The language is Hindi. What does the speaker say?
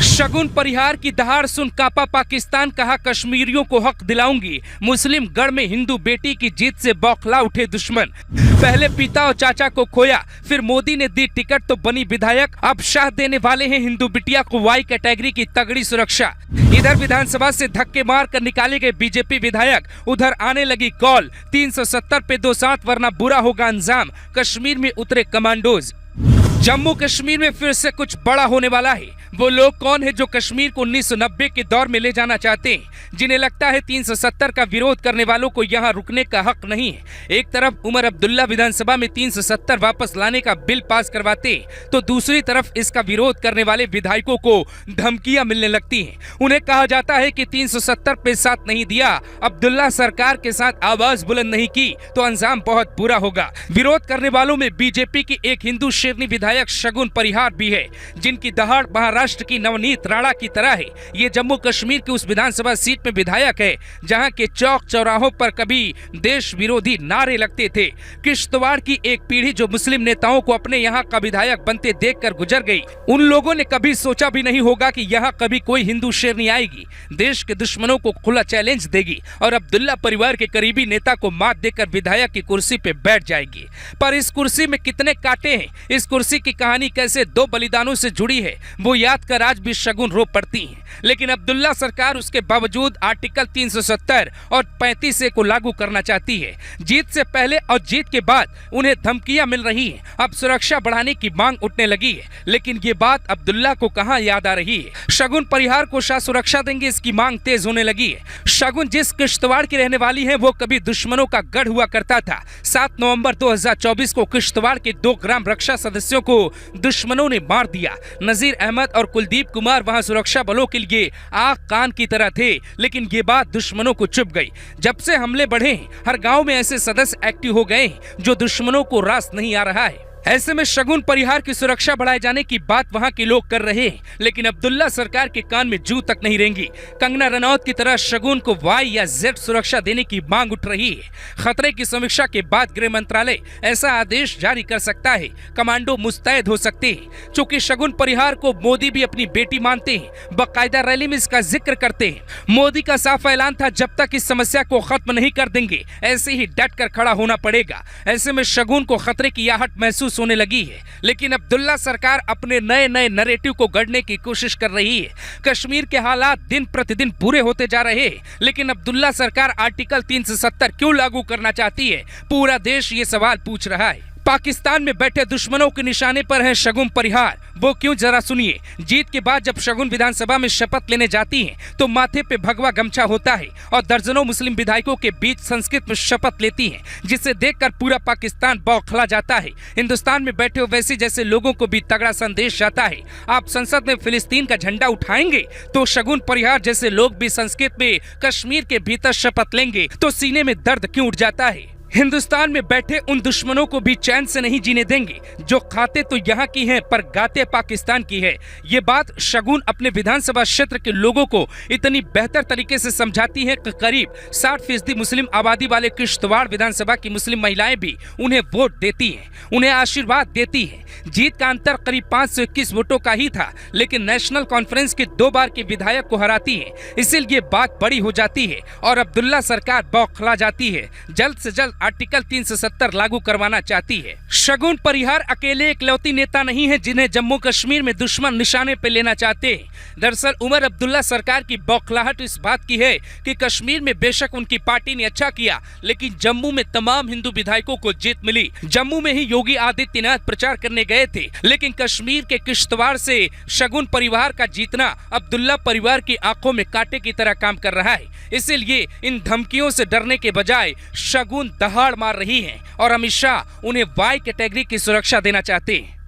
शगुन परिहार की दहाड़ सुन कांपा पाकिस्तान, कहा कश्मीरियों को हक दिलाऊंगी। मुस्लिम गढ़ में हिंदू बेटी की जीत से बौखला उठे दुश्मन। पहले पिता और चाचा को खोया, फिर मोदी ने दी टिकट तो बनी विधायक। अब शाह देने वाले हैं हिंदू बिटिया को वाई कैटेगरी की तगड़ी सुरक्षा। इधर विधानसभा से धक्के मार कर निकाले गए बीजेपी विधायक, उधर आने लगी कॉल 370 पे 2 साथ वरना बुरा होगा अंजाम। कश्मीर में उतरे कमांडोज। जम्मू कश्मीर में फिर से कुछ बड़ा होने वाला है। वो लोग कौन है जो कश्मीर को 1990 के दौर में ले जाना चाहते हैं, जिन्हें लगता है 370 का विरोध करने वालों को यहाँ रुकने का हक नहीं है। एक तरफ उमर अब्दुल्ला विधानसभा में 370 वापस लाने का बिल पास करवाते, तो दूसरी तरफ इसका विरोध करने वाले विधायकों को धमकियां मिलने लगती हैं। उन्हें कहा जाता है कि 370 पे साथ नहीं दिया, अब्दुल्ला सरकार के साथ आवाज बुलंद नहीं की तो अंजाम बहुत बुरा होगा। विरोध करने वालों में बीजेपी की एक हिंदू शेरनी विधायक शगुन परिहार भी है, जिनकी दहाड़ महाराष्ट्र की नवनीत राणा की तरह है। ये जम्मू कश्मीर की उस विधानसभा सीट में विधायक है जहां के चौक चौराहों पर कभी देश विरोधी नारे लगते थे। किश्तवाड़ की एक पीढ़ी जो मुस्लिम नेताओं को अपने यहाँ का विधायक बनते देखकर गुजर गई, उन लोगों ने कभी सोचा भी नहीं होगा कि यहाँ कभी कोई हिंदू शेरनी आएगी, देश के दुश्मनों को खुला चैलेंज देगी और अब्दुल्ला परिवार के करीबी नेता को मात देकर विधायक की कुर्सी पे बैठ जाएगी। पर इस कुर्सी में कितने कांटे हैं, इस कुर्सी की कहानी कैसे 2 बलिदानों से जुड़ी है, वो याद कर आज भी शगुन रो पड़ती हैं। लेकिन अब्दुल्ला सरकार उसके बावजूद आर्टिकल 370 और 35A को लागू करना चाहती है। जीत से पहले और जीत के बाद उन्हें धमकियां मिल रही हैं, अब सुरक्षा बढ़ाने की मांग उठने लगी है। लेकिन ये बात अब्दुल्ला को कहां याद आ रही है। शगुन परिहार को शाह सुरक्षा देंगे, इसकी मांग तेज होने लगी है। शगुन जिस किश्तवाड़ की रहने वाली है, वो कभी दुश्मनों का गढ़ हुआ करता था। 7 नवंबर 2024 को किश्तवाड़ के 2 ग्राम रक्षा सदस्यों को दुश्मनों ने मार दिया। नजीर अहमद और कुलदीप कुमार वहां सुरक्षा बलों के लिए आग कान की तरह थे, लेकिन ये बात दुश्मनों को चुभ गई। जब से हमले बढ़े, हर गांव में ऐसे सदस्य एक्टिव हो गए जो दुश्मनों को रास नहीं आ रहा है। ऐसे में शगुन परिहार की सुरक्षा बढ़ाए जाने की बात वहां के लोग कर रहे हैं, लेकिन अब्दुल्ला सरकार के कान में जू तक नहीं रेंगी। कंगना रनौत की तरह शगुन को वाई या जेड सुरक्षा देने की मांग उठ रही है। खतरे की समीक्षा के बाद गृह मंत्रालय ऐसा आदेश जारी कर सकता है, कमांडो मुस्तैद हो सकते हैं। चूंकि शगुन परिहार को मोदी भी अपनी बेटी मानते हैं, बाकायदा रैली में इसका जिक्र करते हैं। मोदी का साफ ऐलान था, जब तक इस समस्या को खत्म नहीं कर देंगे ऐसे ही डट कर खड़ा होना पड़ेगा। ऐसे में शगुन को खतरे की आहट महसूस होने लगी है, लेकिन अब्दुल्ला सरकार अपने नए नए नैरेटिव को गढ़ने की कोशिश कर रही है। कश्मीर के हालात दिन प्रतिदिन बुरे होते जा रहे हैं, लेकिन अब्दुल्ला सरकार आर्टिकल 370 क्यों लागू करना चाहती है, पूरा देश ये सवाल पूछ रहा है। पाकिस्तान में बैठे दुश्मनों के निशाने पर है शगुन परिहार, वो क्यों जरा सुनिए। जीत के बाद जब शगुन विधानसभा में शपथ लेने जाती हैं, तो माथे पे भगवा गमछा होता है और दर्जनों मुस्लिम विधायकों के बीच संस्कृत में शपथ लेती हैं, जिसे देखकर पूरा पाकिस्तान बौखला जाता है। हिंदुस्तान में बैठे ओवैसी जैसे लोगों को भी तगड़ा संदेश जाता है, आप संसद में फिलिस्तीन का झंडा उठाएंगे तो शगुन परिहार जैसे लोग भी संस्कृत में कश्मीर के भीतर शपथ लेंगे तो सीने में दर्द क्यों उठ जाता है। हिंदुस्तान में बैठे उन दुश्मनों को भी चैन से नहीं जीने देंगे जो खाते तो यहाँ की हैं पर गाते पाकिस्तान की है। ये बात शगुन अपने विधानसभा क्षेत्र के लोगों को इतनी बेहतर तरीके से समझाती है कि करीब 60% मुस्लिम आबादी वाले किश्तवाड़ विधानसभा की मुस्लिम महिलाएं भी उन्हें वोट देती हैं, उन्हें आशीर्वाद देती हैं। जीत का अंतर करीब 5 से 21 वोटों का ही था, लेकिन नेशनल कॉन्फ्रेंस के 2 बार के विधायक को हराती है, इसीलिए बात बड़ी हो जाती है और अब्दुल्ला सरकार बौखला जाती है। जल्द से जल्द आर्टिकल 370 लागू करवाना चाहती है। शगुन परिहार अकेले इकलौती नेता नहीं है जिन्हें जम्मू कश्मीर में दुश्मन निशाने पे लेना चाहते हैं। दरअसल उमर अब्दुल्ला सरकार की बौखलाहट इस बात की है कि कश्मीर में बेशक उनकी पार्टी ने अच्छा किया, लेकिन जम्मू में तमाम हिंदू विधायकों को जीत मिली। जम्मू में ही योगी आदित्यनाथ प्रचार करने गए थे, लेकिन कश्मीर के किश्तवाड़ से शगुन परिवार का जीतना अब्दुल्ला परिवार की आंखों में कांटे की तरह काम कर रहा है। इसीलिए इन धमकियों से डरने के बजाय शगुन दहाड़ मार रही हैं और अमित शाह उन्हें वाई कैटेगरी की सुरक्षा देना चाहते हैं।